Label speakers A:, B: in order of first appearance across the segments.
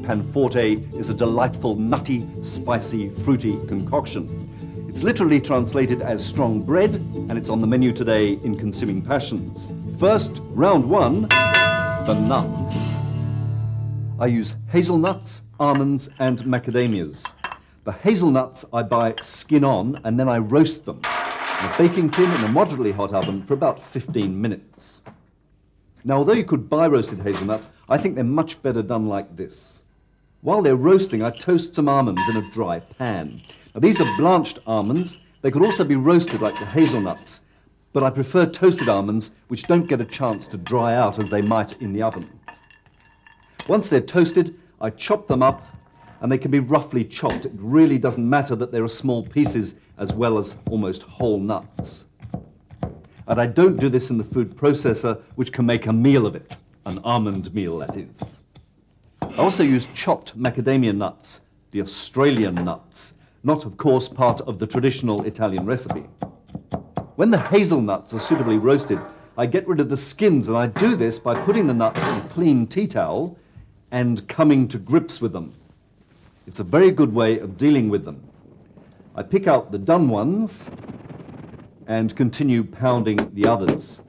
A: Panforte is a delightful, nutty, spicy, fruity concoction. It's literally translated as strong bread, and it's on the menu today in Consuming Passions. First, round one, the nuts. I use hazelnuts, almonds, and macadamias. The hazelnuts I buy skin on, and then I roast them in a baking tin in a moderately hot oven for about 15 minutes. Now, although you could buy roasted hazelnuts, I think they're much better done like this. While they're roasting, I toast some almonds in a dry pan. Now, these are blanched almonds. They could also be roasted like the hazelnuts, but I prefer toasted almonds, which don't get a chance to dry out as they might in the oven. Once they're toasted, I chop them up, and they can be roughly chopped. It really doesn't matter that there are small pieces as well as almost whole nuts. And I don't do this in the food processor, which can make a meal of it, an almond meal, that is. I also use chopped macadamia nuts, the Australian nuts, not, of course, part of the traditional Italian recipe. When the hazelnuts are suitably roasted, I get rid of the skins, and I do this by putting the nuts in a clean tea towel and coming to grips with them. It's a very good way of dealing with them. I pick out the done ones and continue pounding the others.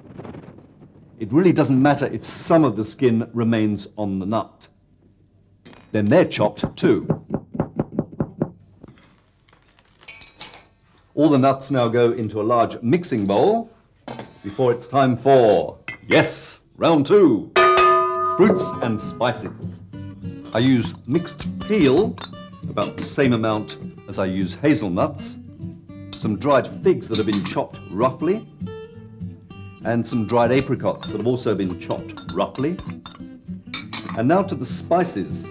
A: It really doesn't matter if some of the skin remains on the nut. Then they're chopped too. All the nuts now go into a large mixing bowl before it's time for, yes, round two, fruits and spices. I use mixed peel, about the same amount as I use hazelnuts, some dried figs that have been chopped roughly, and some dried apricots that have also been chopped roughly. And now to the spices.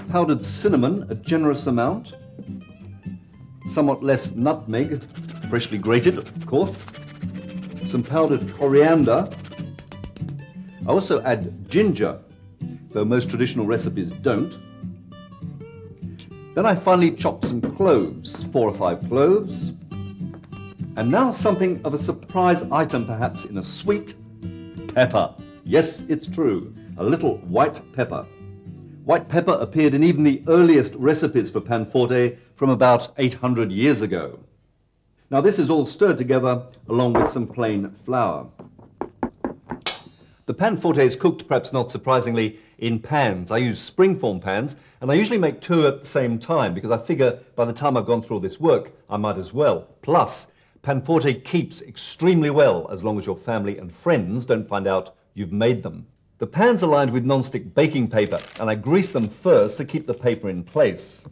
A: Powdered cinnamon, a generous amount, somewhat less nutmeg, freshly grated, of course, some powdered coriander. I also add ginger, though most traditional recipes don't. Then I finally chop some cloves, 4 or 5 cloves. And now something of a surprise item, perhaps, in a sweet: pepper. Yes, it's true, a little white pepper. White pepper appeared in even the earliest recipes for Panforte from about 800 years ago. Now, this is all stirred together along with some plain flour. The Panforte is cooked, perhaps not surprisingly, in pans. I use springform pans, and I usually make 2 at the same time because I figure by the time I've gone through all this work, I might as well. Plus, Panforte keeps extremely well as long as your family and friends don't find out you've made them. The pans are lined with non-stick baking paper, and I grease them first to keep the paper in place.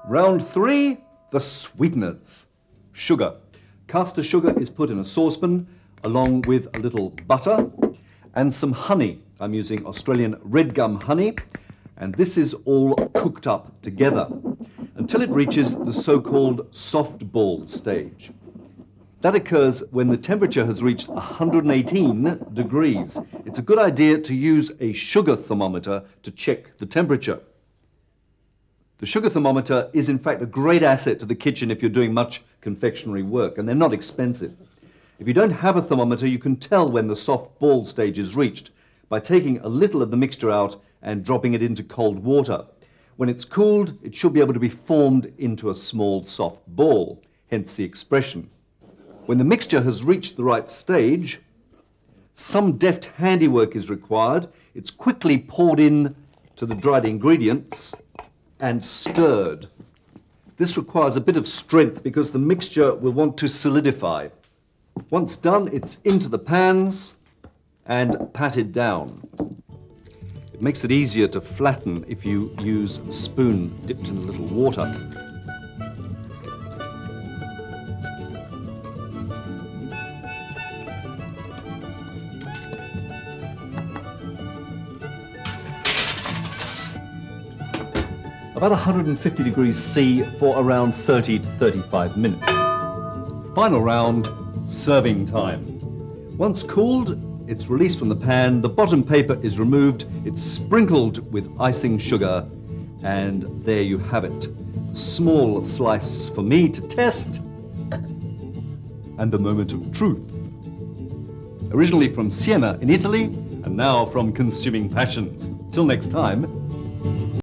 A: Round 3, the sweeteners. Sugar. Caster sugar is put in a saucepan along with a little butter and some honey. I'm using Australian red gum honey, and this is all cooked up together until it reaches the so-called soft ball stage. That occurs when the temperature has reached 118 degrees. It's a good idea to use a sugar thermometer to check the temperature. The sugar thermometer is in fact a great asset to the kitchen if you're doing much confectionery work, and they're not expensive. If you don't have a thermometer, you can tell when the soft ball stage is reached by taking a little of the mixture out and dropping it into cold water. When it's cooled, it should be able to be formed into a small soft ball, hence the expression. When the mixture has reached the right stage, some deft handiwork is required. It's quickly poured in to the dried ingredients and stirred. This requires a bit of strength because the mixture will want to solidify. Once done, it's into the pans and patted down. It makes it easier to flatten if you use a spoon dipped in a little water. About 150 degrees C for around 30 to 35 minutes. Final round, serving time. Once cooled, it's released from the pan, the bottom paper is removed, it's sprinkled with icing sugar, and there you have it. A small slice for me to test, and the moment of truth. Originally from Siena in Italy, and now from consuming passions. Till next time.